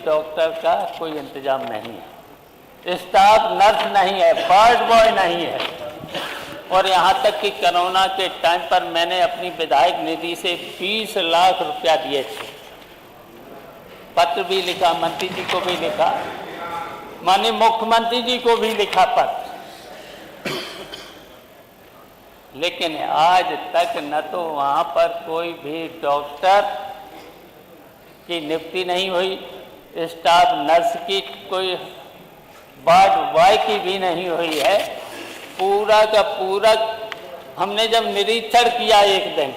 Doctor का कोई इंतजाम नहीं है, स्टाफ नर्स नहीं है, वार्ड बॉय नहीं है। और यहाँ तक कि कोरोना के टाइम पर मैंने अपनी विधायक निधि से 20 लाख रुपया दिए थे। पत्र भी लिखा, मंत्री जी को भी लिखा, माननीय मुख्यमंत्री जी को भी लिखा पत्र, लेकिन आज तक न तो वहाँ पर कोई भी डॉक्टर की नियुक्ति नहीं हुई, स्टाफ नर्स की कोई वार्ड बॉय की भी नहीं हुई है। पूरा का पूरा हमने जब निरीक्षण किया एक दिन,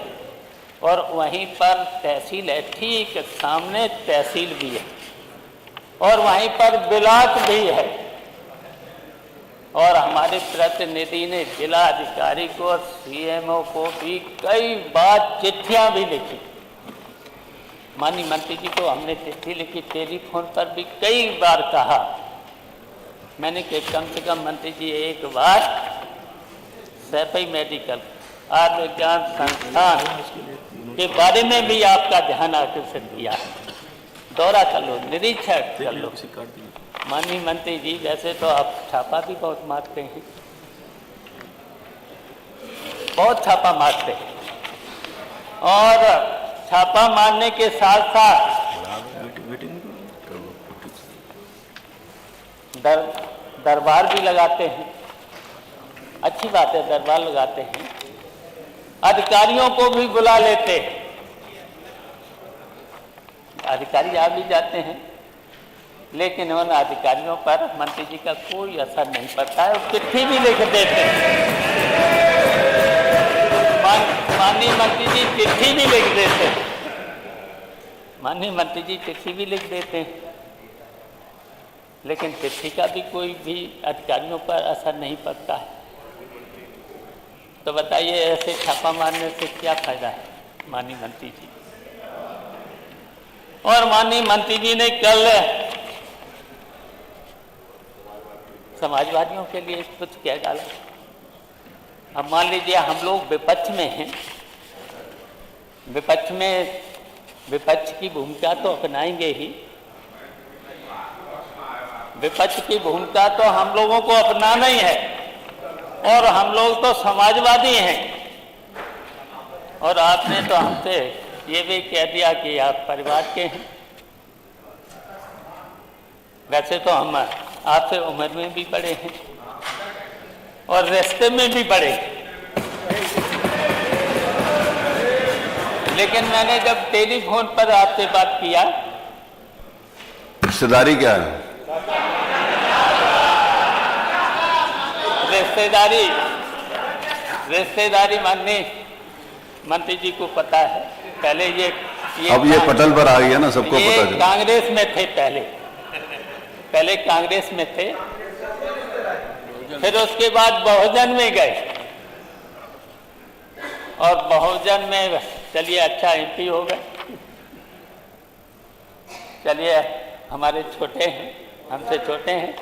और वहीं पर तहसील है, ठीक सामने तहसील भी है और वहीं पर ब्लॉक भी है, और हमारे प्रतिनिधि ने जिला अधिकारी को और सीएमओ को भी कई बार चिट्ठियां भी लिखी। माननीय मंत्री जी को हमने चिट्ठी लिखी, टेलीफोन पर भी कई बार कहा मैंने कि कम से कम मंत्री जी एक बार सैफई मेडिकल आयुर्विज्ञान संस्थान के बारे में भी आपका ध्यान आकर्षित किया, दौरा कर लो, निरीक्षण कर लो। माननीय मंत्री जी, वैसे तो आप छापा भी बहुत मारते हैं, बहुत छापा मारते हैं, और छापा मारने के साथ साथ दरबार भी लगाते हैं। अच्छी बात है, दरबार लगाते हैं, अधिकारियों को भी बुला लेते हैं, अधिकारी आ भी जाते हैं, लेकिन उन अधिकारियों पर मंत्री जी का कोई असर नहीं पड़ता है, चिट्ठी भी लिख देते हैं। माननीय मंत्री जी चिट्ठी भी लिख देते हैं, माननीय मंत्री जी चिट्ठी भी लिख देते हैं, लेकिन चिट्ठी का भी कोई भी अधिकारियों पर असर नहीं पड़ता है। तो बताइए ऐसे छापा मारने से क्या फायदा है माननीय मंत्री जी। और माननीय मंत्री जी ने कल समाजवादियों के लिए कुछ कह डाला। अब मान लीजिए हम लोग विपक्ष में हैं, विपक्ष की भूमिका तो अपनाएंगे ही, विपक्ष की भूमिका तो हम लोगों को अपनाना ही है, और हम लोग तो समाजवादी हैं। और आपने तो हमसे ये भी कह दिया कि आप परिवार के हैं। वैसे तो हम आपसे उम्र में भी बड़े हैं और रिश्ते में भी बड़े हैं, लेकिन मैंने जब टेलीफोन पर आपसे बात किया, रिश्तेदारी क्या है? रिश्तेदारी माननीय मंत्री जी को पता है। पहले ये अब ये पटल पर आ गया ना, सबको पता है। कांग्रेस में थे, पहले कांग्रेस में थे, फिर उसके बाद बहुजन में गए, और बहुजन में चलिए अच्छा एमपी हो गए। चलिए हमारे छोटे हैं, हमसे छोटे हैं,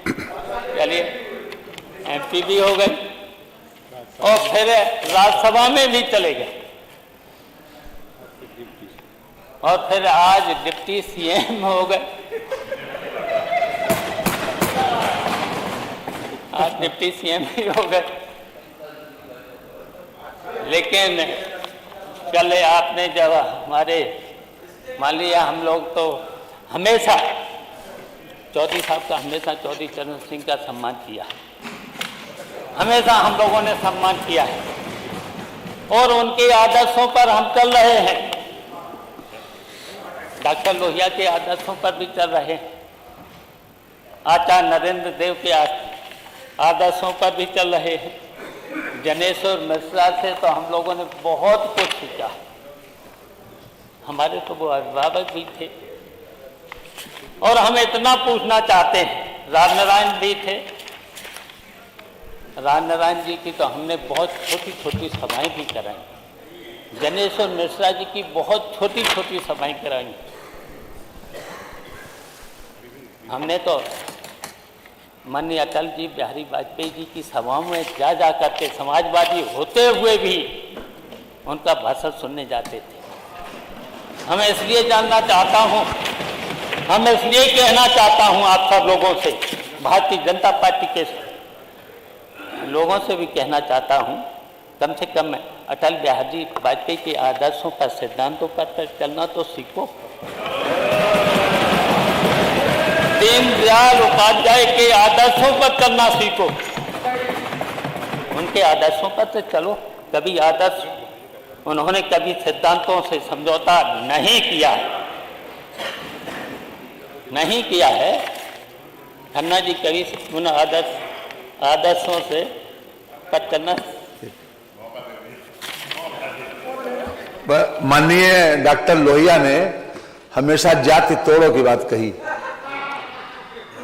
चलिए एमपी भी हो गए, और फिर राज्यसभा में भी चले गए, और फिर आज डिप्टी सीएम हो गए। आज डिप्टी सीएम भी हो गए। लेकिन कल आपने जब हमारे, मान लिया हम लोग तो हमेशा चौधरी साहब का, हमेशा चौधरी चरण सिंह का सम्मान किया, हमेशा हम लोगों ने सम्मान किया है, और उनके आदर्शों पर हम चल रहे हैं। डॉक्टर लोहिया के आदर्शों पर भी चल रहे हैं, आचार्य नरेंद्र देव के आदर्शों पर भी चल रहे हैं। जनेश्वर मिश्रा से तो हम लोगों ने बहुत कुछ सीखा, हमारे तो वो अभिभावक भी थे। और हम इतना पूछना चाहते हैं, राजनारायण भी थे, राजनारायण जी की तो हमने बहुत छोटी छोटी सभाएं भी कराई, जनेश्वर मिश्रा जी की बहुत छोटी छोटी सभाएं कराई। हमने तो माननीय अटल जी बिहारी वाजपेयी जी की सभाओं में जा करके समाजवादी होते हुए भी उनका भाषण सुनने जाते थे। मैं इसलिए जानना चाहता हूं, हम इसलिए कहना चाहता हूं आप सब लोगों से, भारतीय जनता पार्टी के लोगों से भी कहना चाहता हूं, कम से कम अटल बिहारी वाजपेयी के आदर्शों पर, सिद्धांतों पर चलना तो सीखो। दीनदयाल उपाध्याय के आदर्शों पर चलना सीखो, उनके आदर्शों पर तो चलो। कभी आदर्श, उन्होंने कभी सिद्धांतों से समझौता नहीं किया है, नहीं किया है। खन्ना जी कभी उन आदर्शों से पर चलना। माननीय डॉक्टर लोहिया ने हमेशा जाति तोड़ो की बात कही,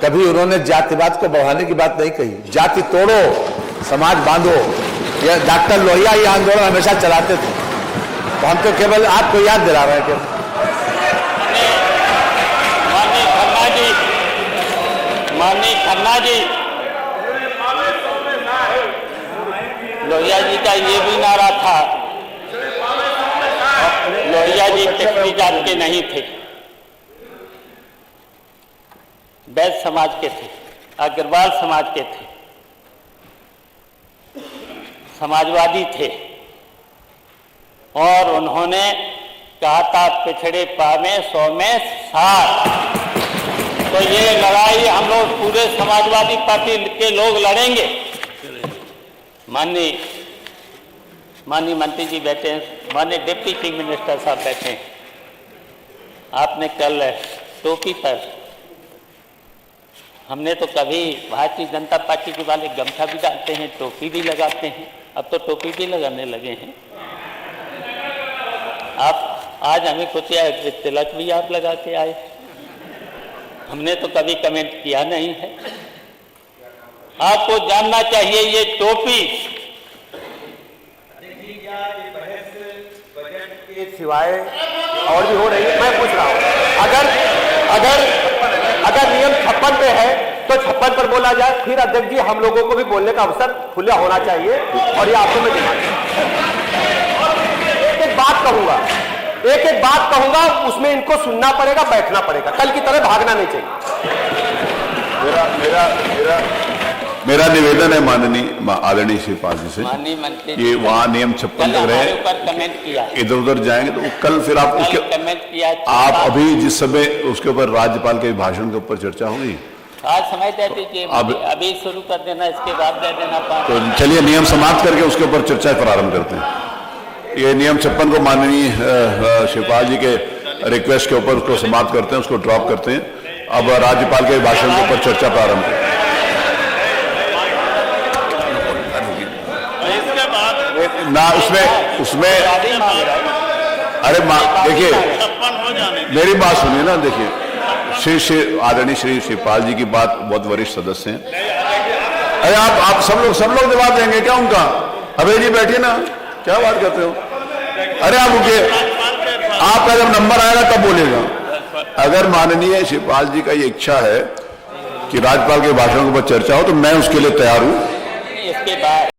कभी उन्होंने जातिवाद को बढ़ाने की बात नहीं कही। जाति तोड़ो, समाज बांधो, ये डॉक्टर लोहिया ये आंदोलन हमेशा चलाते थे। तो हम तो केवल आपको याद दिला रहे हैं। माननीय खन्ना जी, लोहिया जी का ये भी नारा था, लोहिया जी टिप्पणी जात के नहीं थे, वैश्य समाज के थे, अग्रवाल समाज के थे, समाजवादी थे। और उन्होंने कहा था पिछड़े पावे 100 में 60। तो ये लड़ाई हम लोग पूरे समाजवादी पार्टी के लोग लड़ेंगे। माननीय मंत्री जी बैठे हैं, माननीय डिप्टी चीफ मिनिस्टर साहब बैठे हैं। आपने कल टोपी पर, हमने तो कभी भारतीय जनता पार्टी के वाले गमछा भी डालते हैं, टोपी भी लगाते हैं, अब तो टोपी भी लगाने लगे हैं। आप आज हमें कुछ तिलक भी आप लगा के आए, हमने तो कभी कमेंट किया नहीं है। आपको जानना चाहिए ये टोपी के सिवाय और भी हो रही है। मैं पूछ रहा हूं, अगर नियम 56 पे है तो 56 पर बोला जाए, फिर अध्यक्ष जी हम लोगों को भी बोलने का अवसर खुला होना चाहिए। और ये आपको मैं एक एक बात कहूंगा, उसमें इनको सुनना पड़ेगा, बैठना पड़ेगा, कल की तरह भागना नहीं चाहिए। मेरा निवेदन है माननीय आदरणीय श्री पाल जी से, माननीय मंत्री, ये वहाँ नियम 56 लग रहे हैं, कमेंट किया, इधर उधर जाएंगे तो कल फिर आप उसके कमेंट किया। आप अभी जिस समय उसके ऊपर राज्यपाल के भाषण के ऊपर चर्चा होगी, आज समय दे दीजिए, अभी शुरू कर देना, इसके बाद दे देना। तो चलिए नियम समाप्त करके उसके ऊपर चर्चा प्रारंभ करते हैं। ये नियम 56 को माननीय शिवपाल जी के रिक्वेस्ट के ऊपर उसको समाप्त करते हैं, उसको ड्रॉप करते हैं। अब राज्यपाल के भाषण के ऊपर चर्चा प्रारंभ करें। ना उसमें अरे देखिए, मेरी बात सुनिए ना, देखिए श्री आदरणीय श्री शिवपाल जी की बात, बहुत वरिष्ठ सदस्य हैं। अरे आप सब लोग जवाब देंगे क्या उनका? अबे जी बैठिए ना, क्या बात करते हो? अरे आप रुकिए, आपका जब नंबर आएगा तब बोलेगा। अगर माननीय शिवपाल जी का ये इच्छा है कि राज्यपाल के भाषण के ऊपर चर्चा हो तो मैं उसके लिए तैयार हूं। इसके बाद